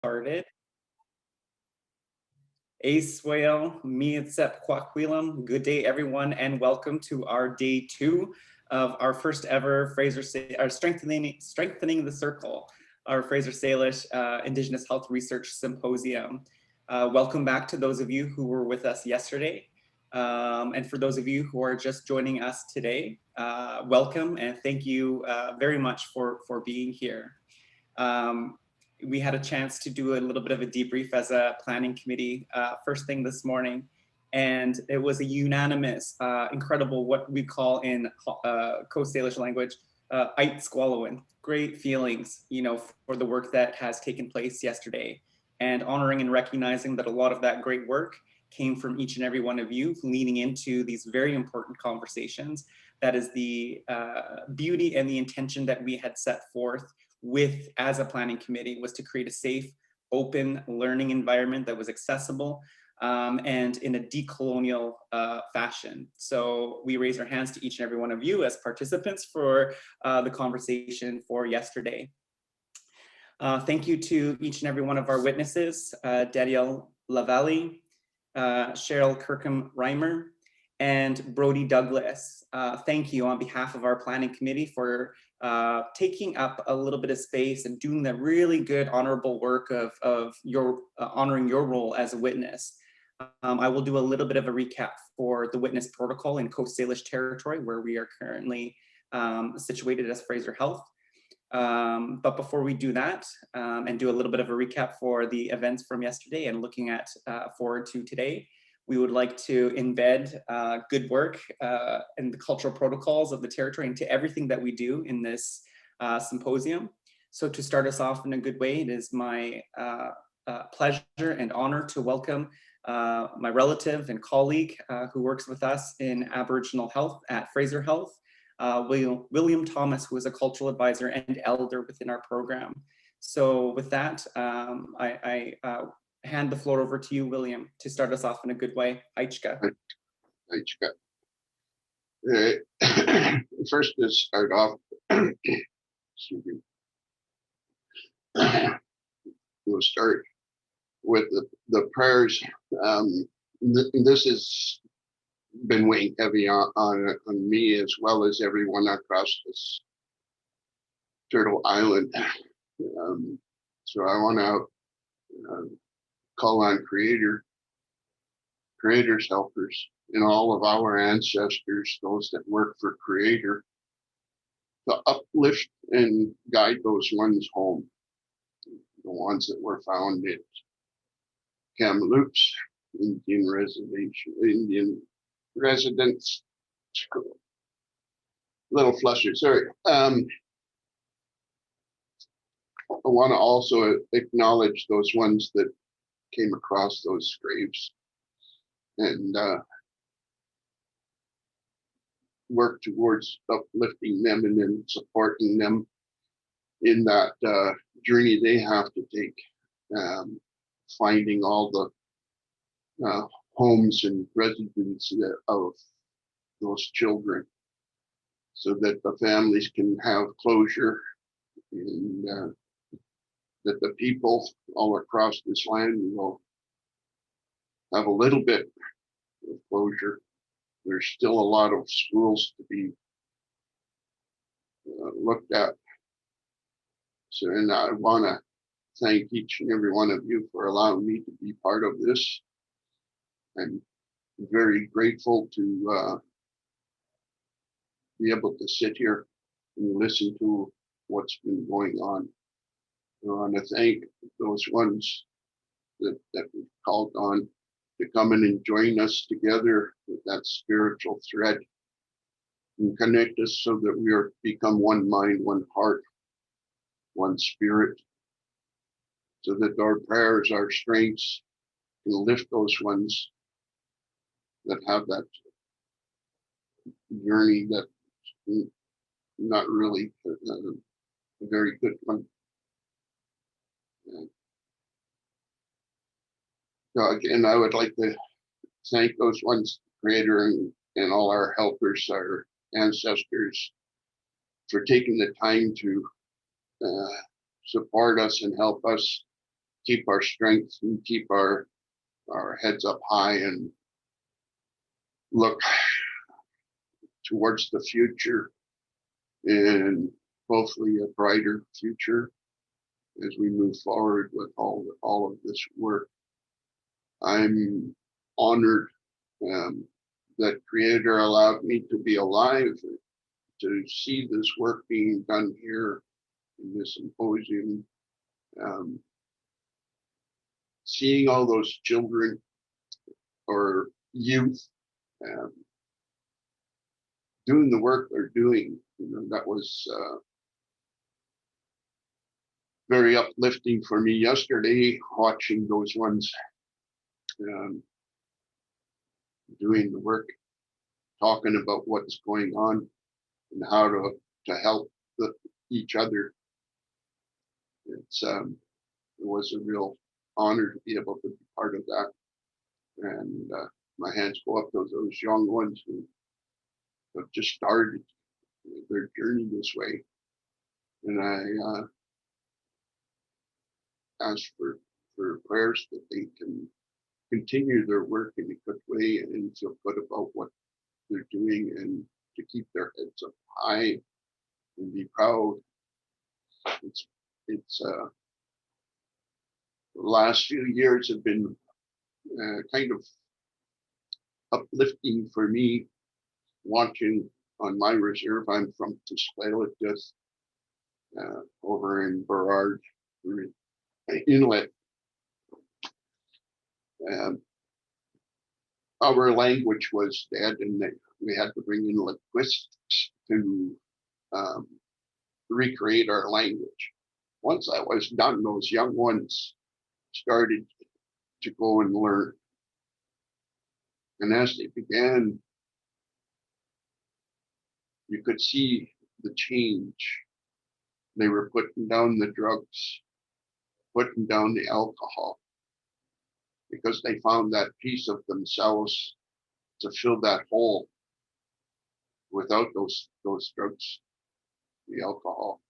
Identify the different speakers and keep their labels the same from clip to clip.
Speaker 1: started. Aiswayo, Mietsep Kwaquilam. Good day, everyone, and welcome to our day 2 of our first ever Strengthening the Circle, our Fraser Salish Indigenous Health Research Symposium. Welcome back to those of you who were with us yesterday. And for those of you who are just joining us today, welcome and thank you very much for being here. We had a chance to do a little bit of a debrief as a planning committee first thing this morning, and it was a unanimous, incredible, what we call in Coast Salish language, ait squallowin, great feelings, you know, for the work that has taken place yesterday, and honoring and recognizing that a lot of that great work came from each and every one of you leaning into these very important conversations. That is the beauty and the intention that we had set forth with as a planning committee, was to create a safe, open learning environment that was accessible and in a decolonial fashion. So we raise our hands to each and every one of you as participants for the conversation for yesterday. Thank you to each and every one of our witnesses, Danielle Lavallee, Cheryl Kirkham-Reimer, and Brody Douglas. Thank you on behalf of our planning committee for taking up a little bit of space and doing the really good, honorable work of your honoring your role as a witness. I will do a little bit of a recap for the witness protocol in Coast Salish territory, where we are currently situated as Fraser Health. But before we do that and do a little bit of a recap for the events from yesterday and looking at forward to today, we would like to embed good work and the cultural protocols of the territory into everything that we do in this symposium. So to start us off in a good way, it is my pleasure and honor to welcome my relative and colleague who works with us in Aboriginal Health at Fraser Health, William Thomas, who is a cultural advisor and elder within our program. So with that, I hand the floor over to you, William, to start us off in a good way. Aichka.
Speaker 2: Aichka. First, to start off, excuse me. We'll start with the prayers. This has been weighing heavy on me, as well as everyone across this Turtle Island. So I want to call on Creator's helpers, and all of our ancestors, those that work for Creator, to uplift and guide those ones home, the ones that were found at Kamloops Indian Residence School. Little flusher, sorry. I want to also acknowledge those ones that came across those graves and work towards uplifting them and then supporting them in that journey they have to take, finding all the homes and residences of those children, so that the families can have closure, and that the people all across this land will have a little bit of closure. There's still a lot of schools to be looked at. So, and I want to thank each and every one of you for allowing me to be part of this. I'm very grateful to be able to sit here and listen to what's been going on. I want to thank those ones that we've called on to come in and join us together with that spiritual thread and connect us so that we are become one mind, one heart, one spirit, so that our prayers, our strengths can lift those ones that have that journey that's not really a very good one. So again, I would like to thank those ones, Creator and all our helpers, our ancestors, for taking the time to support us and help us keep our strength and keep our heads up high and look towards the future, and hopefully a brighter future as we move forward with all of this work. I'm honored that Creator allowed me to be alive to see this work being done here in this symposium. Seeing all those children or youth doing the work they're doing, that was very uplifting for me yesterday, watching those ones doing the work, talking about what's going on and how to help each other. It was a real honor to be able to be part of that. And my hands go up to those young ones who have just started their journey this way. And I ask for prayers that they can continue their work in a good way and feel good about what they're doing, and to keep their heads up high and be proud. It's the last few years have been kind of uplifting for me, watching on my reserve. I'm from Tuscaloosa, over in Burrard Inlet. Our language was dead, and we had to bring in linguistics to recreate our language. Once that was done, those young ones started to go and learn. And as they began, you could see the change. They were putting down the drugs, putting down the alcohol, because they found that piece of themselves to fill that hole without those drugs, the alcohol.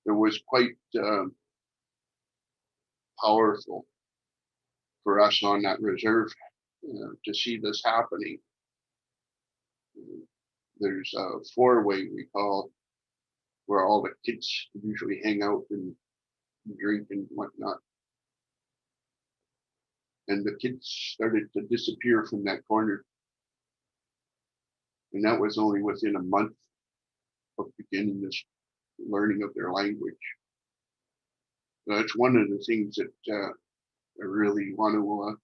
Speaker 2: It was quite powerful for us on that reserve to see this happening. There's a four-way, we call, where all the kids usually hang out and drink and whatnot. And the kids started to disappear from that corner. And that was only within a month of beginning this learning of their language. That's one of the things that I really want to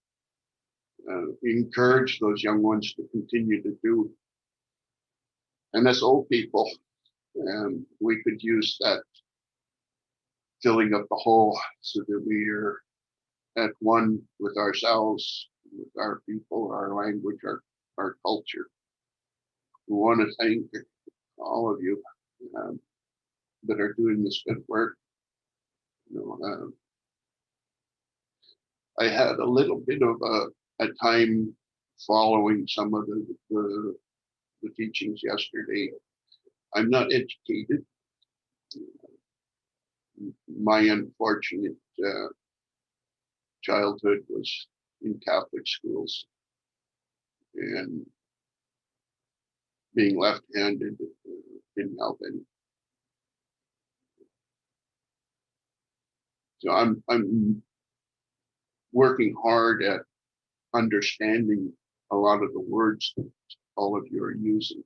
Speaker 2: encourage those young ones to continue to do. And as old people, we could use that filling up the hole so that we are at one with ourselves, with our people, our language, our culture. We want to thank all of you that are doing this good work. I had a little bit of a time following some of the teachings yesterday. I'm not educated. My unfortunate childhood was in Catholic schools, and being left-handed didn't help any. So I'm working hard at understanding a lot of the words that all of you are using,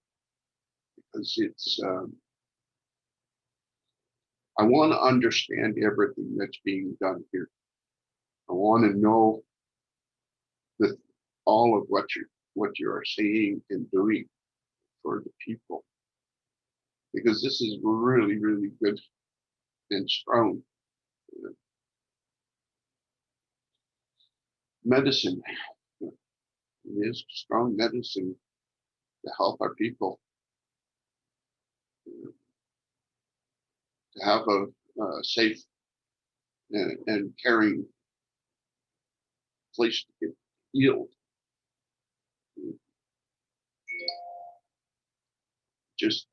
Speaker 2: because it's I want to understand everything that's being done here. I want to know that all of what you are saying and doing for the people, because this is really, really good and strong. Medicine, it is strong medicine to help our people, to have a safe and caring place to get healed. Just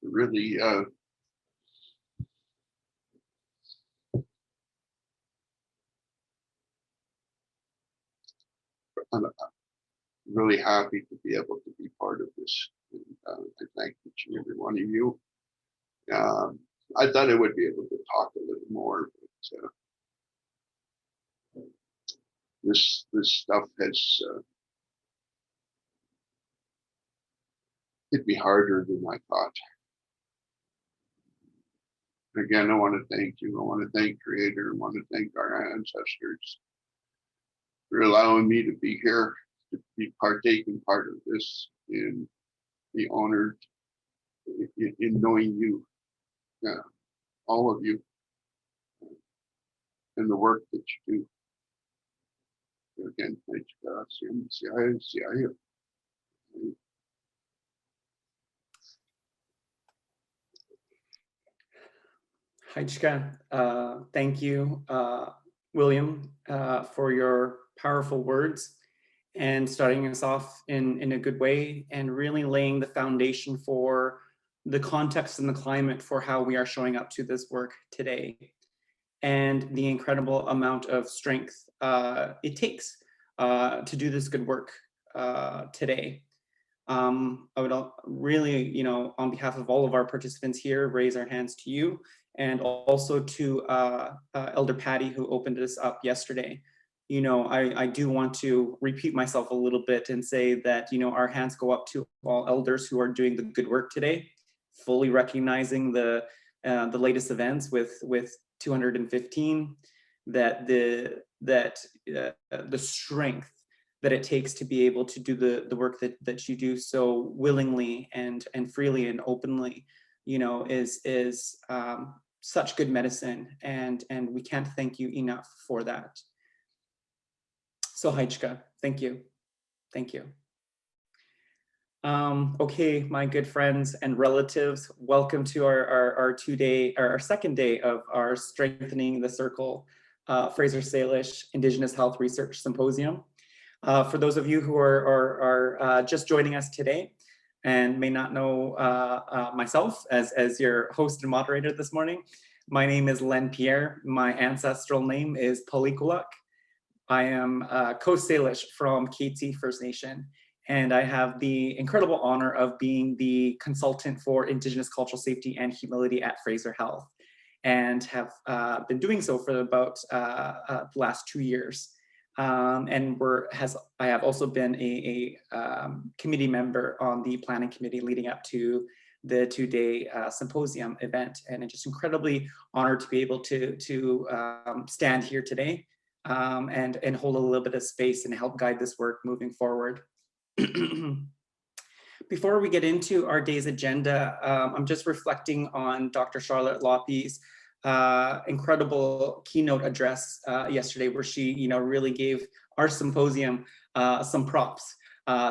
Speaker 2: really I'm really happy to be able to be part of this. And, I thank each and every one of you. I thought I would be able to talk a little more, but this stuff has hit me harder than I thought. Again, I want to thank you. I want to thank Creator. I want to thank our ancestors for allowing me to be here, to be partaking part of this, and be honored in knowing you, all of you, and the work that you do. Again, thank you.
Speaker 1: Hajka, thank you, William, for your powerful words and starting us off in a good way and really laying the foundation for the context and the climate for how we are showing up to this work today and the incredible amount of strength it takes to do this good work today. I would really, on behalf of all of our participants here, raise our hands to you and also to Elder Patty, who opened this up yesterday. I do want to repeat myself a little bit and say that, our hands go up to all elders who are doing the good work today, fully recognizing the latest events with 215, that the strength that it takes to be able to do the work that you do so willingly and freely and openly, is such good medicine, and we can't thank you enough for that. So Hajka, thank you. Okay, my good friends and relatives, welcome to our second day of our Strengthening the Circle Fraser Salish Indigenous Health Research Symposium. For those of you who are just joining us today and may not know myself as your host and moderator this morning, my name is Pierre. My ancestral name is Palikulak. I am Coast Salish from Keetsi First Nation, and I have the incredible honor of being the consultant for Indigenous cultural safety and humility at Fraser Health, and have been doing so for about the last 2 years. And I have also been a committee member on the planning committee leading up to the 2-day symposium event, and I'm just incredibly honored to be able to stand here today and hold a little bit of space and help guide this work moving forward. Before we get into our day's agenda, I'm just reflecting on Dr. Charlotte Loppy's incredible keynote address yesterday, where she, really gave our symposium some props,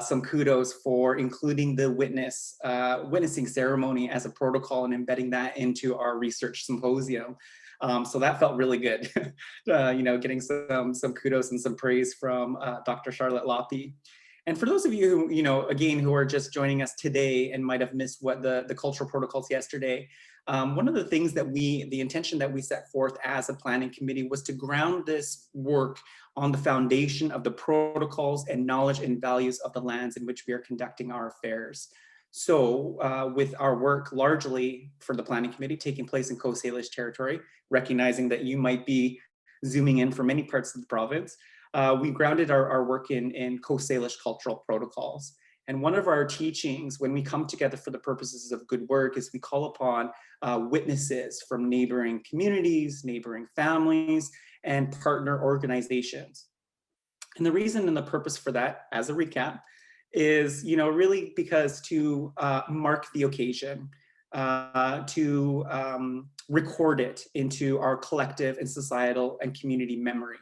Speaker 1: some kudos for including the witnessing ceremony as a protocol and embedding that into our research symposium. So that felt really good, getting some kudos and some praise from Dr. Charlotte Loppy. And for those of you who, again, who are just joining us today and might have missed what the cultural protocols yesterday, one of the things the intention that we set forth as a planning committee was to ground this work on the foundation of the protocols and knowledge and values of the lands in which we are conducting our affairs. So with our work largely for the planning committee taking place in Coast Salish territory, recognizing that you might be zooming in from many parts of the province, we grounded our work in Coast Salish cultural protocols. And one of our teachings when we come together for the purposes of good work is we call upon witnesses from neighboring communities, neighboring families, and partner organizations. And the reason and the purpose for that, as a recap, is really because to mark the occasion, to record it into our collective and societal and community memory.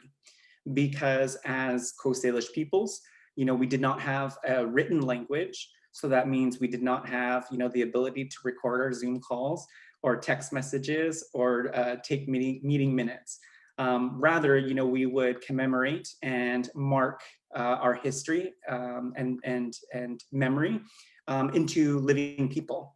Speaker 1: Because as Coast Salish peoples, we did not have a written language. So that means we did not have, the ability to record our Zoom calls or text messages or take meeting minutes. Rather, we would commemorate and mark our history and memory into living people.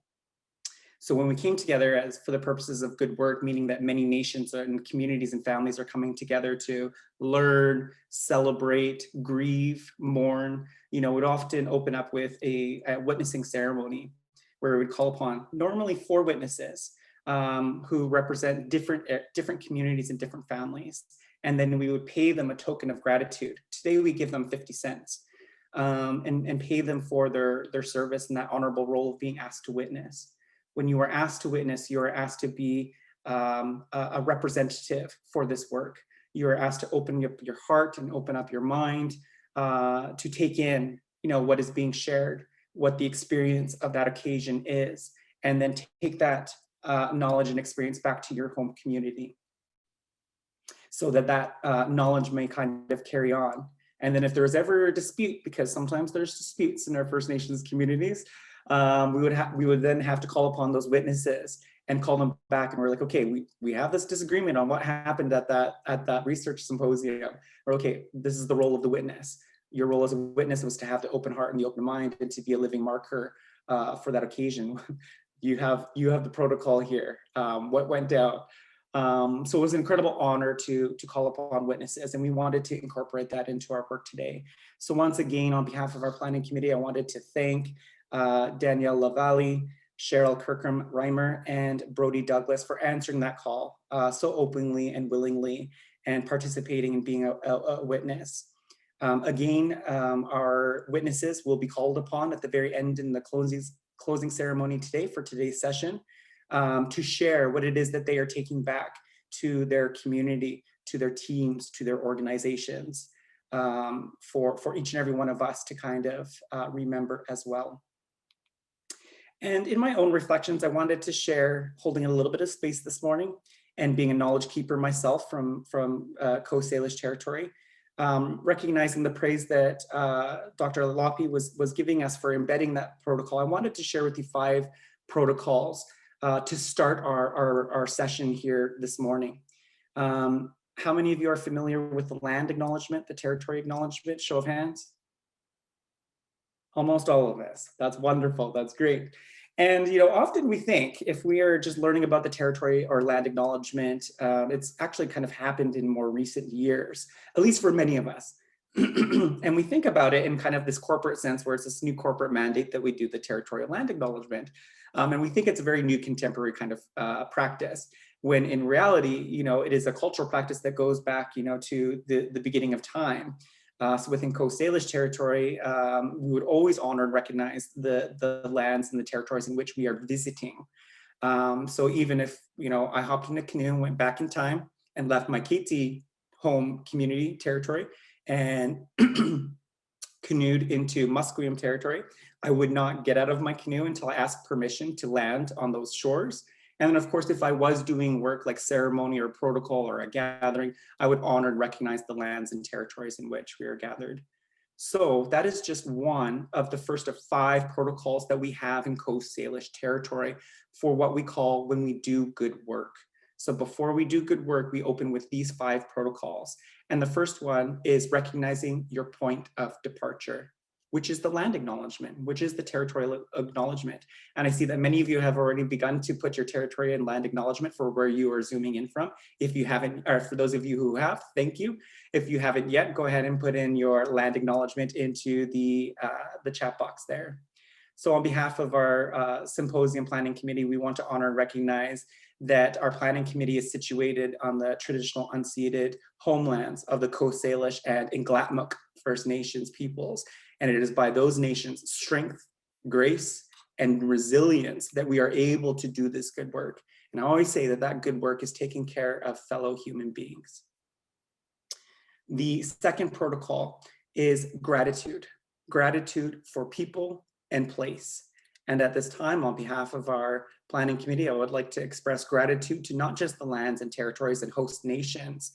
Speaker 1: So when we came together as for the purposes of good work, meaning that many nations and communities and families are coming together to learn, celebrate, grieve, mourn, we'd often open up with a witnessing ceremony where we would call upon normally 4 witnesses who represent different communities and different families. And then we would pay them a token of gratitude. Today we give them 50 cents and pay them for their service and that honorable role of being asked to witness. When you are asked to witness, you are asked to be a representative for this work. You are asked to open up your heart and open up your mind to take in, what is being shared, what the experience of that occasion is, and then take that knowledge and experience back to your home community so that knowledge may kind of carry on. And then if there's ever a dispute, because sometimes there's disputes in our First Nations communities, we would then have to call upon those witnesses and call them back, and we're like, okay, we have this disagreement on what happened at that research symposium. Or okay, this is the role of the witness. Your role as a witness was to have the open heart and the open mind and to be a living marker for that occasion. You have the protocol here. What went down? So it was an incredible honor to call upon witnesses, and we wanted to incorporate that into our work today. So once again, on behalf of our planning committee, I wanted to thank Danielle Lavallee, Cheryl Kirkham-Reimer, and Brody Douglas for answering that call so openly and willingly and participating and being a witness. Again, our witnesses will be called upon at the very end in the closing ceremony today for today's session to share what it is that they are taking back to their community, to their teams, to their organizations, for each and every one of us to kind of remember as well. And in my own reflections, I wanted to share, holding a little bit of space this morning and being a knowledge keeper myself from Coast Salish territory, recognizing the praise that Dr. Lopi was giving us for embedding that protocol. I wanted to share with you 5 protocols to start our session here this morning. How many of you are familiar with the land acknowledgement, the territory acknowledgement? Show of hands. Almost all of us. That's wonderful. That's great. And often we think if we are just learning about the territory or land acknowledgement, it's actually kind of happened in more recent years, at least for many of us. And we think about it in kind of this corporate sense where it's this new corporate mandate that we do the territorial land acknowledgement. And we think it's a very new contemporary kind of practice, when in reality, it is a cultural practice that goes back, to the beginning of time. So within Coast Salish territory, we would always honor and recognize the lands and the territories in which we are visiting. So even if, I hopped in a canoe and went back in time and left my Katie home community territory and canoed into Musqueam territory, I would not get out of my canoe until I asked permission to land on those shores. And then of course, if I was doing work like ceremony or protocol or a gathering, I would honor and recognize the lands and territories in which we are gathered. So that is just one of the first of 5 protocols that we have in Coast Salish territory for what we call when we do good work. So before we do good work, we open with these 5 protocols. And the first one is recognizing your point of departure, which is the land acknowledgement, which is the territorial acknowledgement. And I see that many of you have already begun to put your territory and land acknowledgement for where you are zooming in from. If you haven't, or for those of you who have, thank you. If you haven't yet, go ahead and put in your land acknowledgement into the chat box there. So on behalf of our symposium planning committee, we want to honor and recognize that our planning committee is situated on the traditional unceded homelands of the Coast Salish and Nglatmuk First Nations peoples. And it is by those nations' strength, grace, and resilience that we are able to do this good work. And I always say that that good work is taking care of fellow human beings. The second protocol is gratitude. Gratitude for people and place. And at this time, on behalf of our planning committee, I would like to express gratitude to not just the lands and territories and host nations,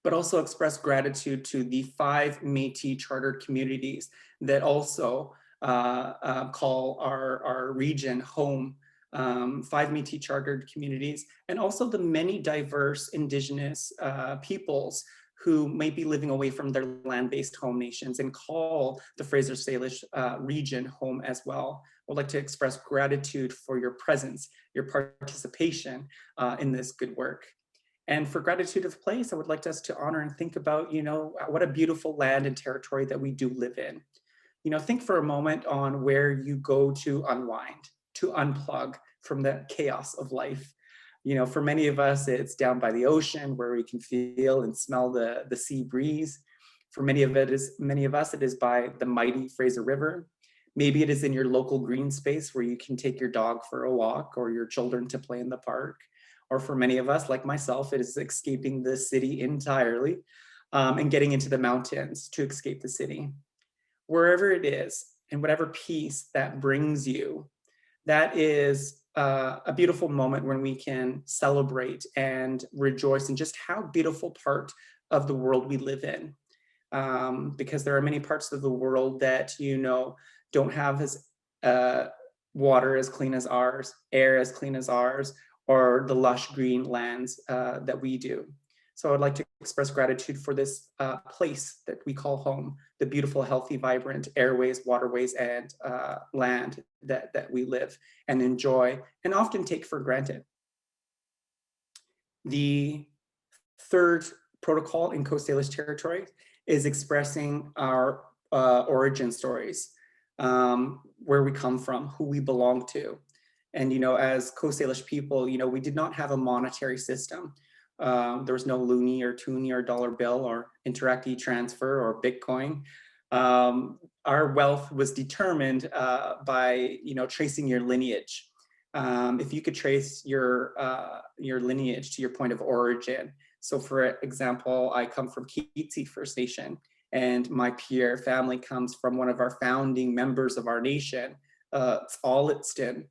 Speaker 1: but also express gratitude to the 5 Métis chartered communities that also call our region home. 5 Métis chartered communities, and also the many diverse Indigenous peoples who may be living away from their land-based home nations and call the Fraser Salish region home as well. I would like to express gratitude for your presence, your participation in this good work. And for gratitude of place, I would like us to honor and think about, what a beautiful land and territory that we do live in. Think for a moment on where you go to unwind, to unplug from the chaos of life. For many of us, it's down by the ocean where we can feel and smell the sea breeze. For many of us, it is by the mighty Fraser River. Maybe it is in your local green space where you can take your dog for a walk or your children to play in the park. Or for many of us, like myself, it is escaping the city entirely and getting into the mountains to escape the city. Wherever it is and whatever peace that brings you, that is a beautiful moment when we can celebrate and rejoice in just how beautiful part of the world we live in. Because there are many parts of the world that, don't have as water as clean as ours, air as clean as ours, or the lush green lands that we do. So I'd like to express gratitude for this place that we call home, the beautiful, healthy, vibrant airways, waterways, and land that we live and enjoy and often take for granted. The third protocol in Coast Salish territory is expressing our origin stories, where we come from, who we belong to. And, as Coast Salish people, we did not have a monetary system. There was no loonie or toonie or dollar bill or Interact e-transfer or Bitcoin. Our wealth was determined by, tracing your lineage. If you could trace your lineage to your point of origin. So for example, I come from Keetsi First Nation, and my Pierre family comes from one of our founding members of our nation, Ts'Allitston.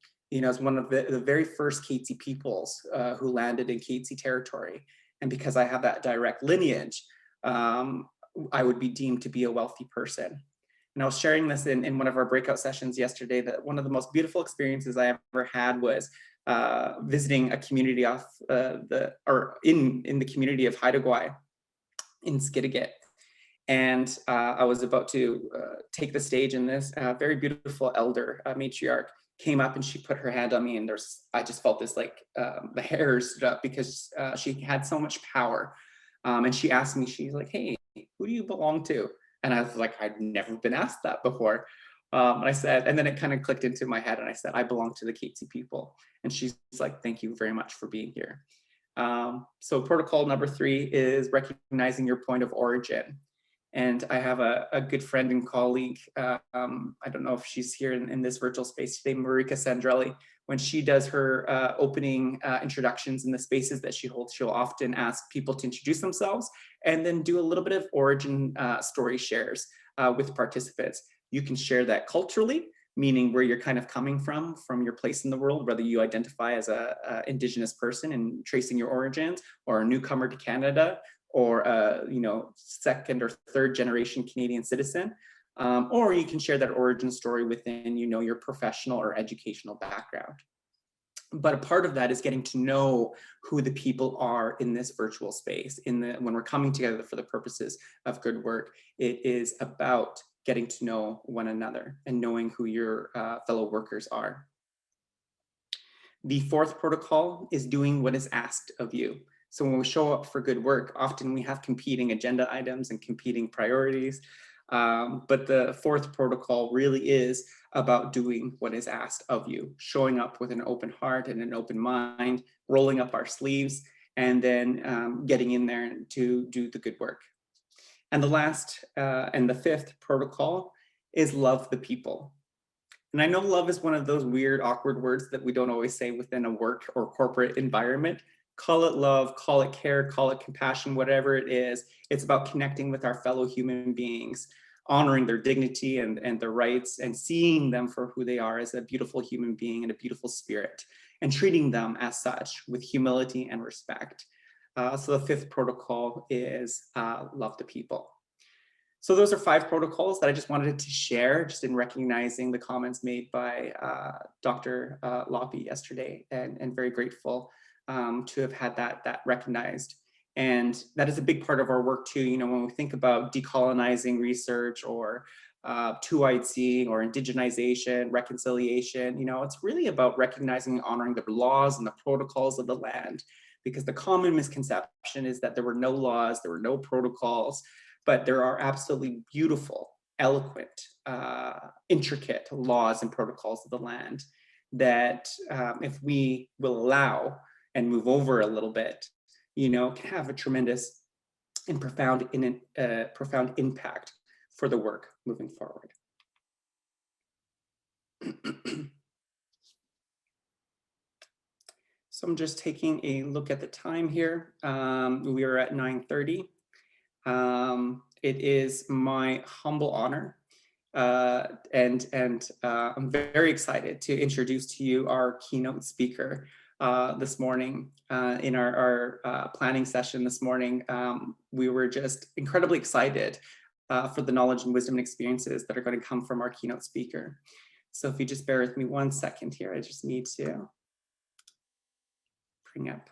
Speaker 1: As one of the very first Keetsi peoples who landed in Keetsi territory. And because I have that direct lineage, I would be deemed to be a wealthy person. And I was sharing this in one of our breakout sessions yesterday, that one of the most beautiful experiences I ever had was visiting a community in the community of Haida in Skidegate. And I was about to take the stage in this very beautiful elder matriarch came up and she put her hand on me, and I just felt this the hairs stood up because she had so much power. And she asked me, she's like, "Hey, who do you belong to?" And I was like, I'd never been asked that before. And I said, and then it kind of clicked into my head, and I said, "I belong to the Keetsi people." And she's like, "Thank you very much for being here." So protocol number 3 is recognizing your point of origin. And I have a good friend and colleague, I don't know if she's here in this virtual space today, Marika Sandrelli. When she does her opening introductions in the spaces that she holds, she'll often ask people to introduce themselves and then do a little bit of origin story shares with participants. You can share that culturally, meaning where you're kind of coming from your place in the world, whether you identify as a Indigenous person and tracing your origins, or a newcomer to Canada, or a second or third generation Canadian citizen, or you can share that origin story within your professional or educational background. But a part of that is getting to know who the people are in this virtual space. When we're coming together for the purposes of good work, it is about getting to know one another and knowing who your fellow workers are. The fourth protocol is doing what is asked of you. So when we show up for good work, often we have competing agenda items and competing priorities. But the fourth protocol really is about doing what is asked of you, showing up with an open heart and an open mind, rolling up our sleeves, and then getting in there to do the good work. And the last and the fifth protocol is love the people. And I know love is one of those weird, awkward words that we don't always say within a work or corporate environment. Call it love, call it care, call it compassion, whatever it is. It's about connecting with our fellow human beings, honoring their dignity and their rights, and seeing them for who they are as a beautiful human being and a beautiful spirit, and treating them as such with humility and respect. So the fifth protocol is love the people. So those are 5 protocols that I just wanted to share, just in recognizing the comments made by Dr. Loppy yesterday, and very grateful to have had that recognized. And that is a big part of our work too. You know, when we think about decolonizing research or two-eyed seeing or indigenization, reconciliation, you know, it's really about recognizing and honoring the laws and the protocols of the land, because the common misconception is that there were no laws, there were no protocols, but there are absolutely beautiful, eloquent, intricate laws and protocols of the land that if we will allow and move over a little bit, you know, can have a tremendous and profound impact for the work moving forward. So I'm just taking a look at the time here. We are at 9:30. It is my humble honor and I'm very excited to introduce to you our keynote speaker this morning. In our planning session this morning, we were just incredibly excited for the knowledge and wisdom and experiences that are going to come from our keynote speaker. So if you just bear with me 1 second here, I just need to bring up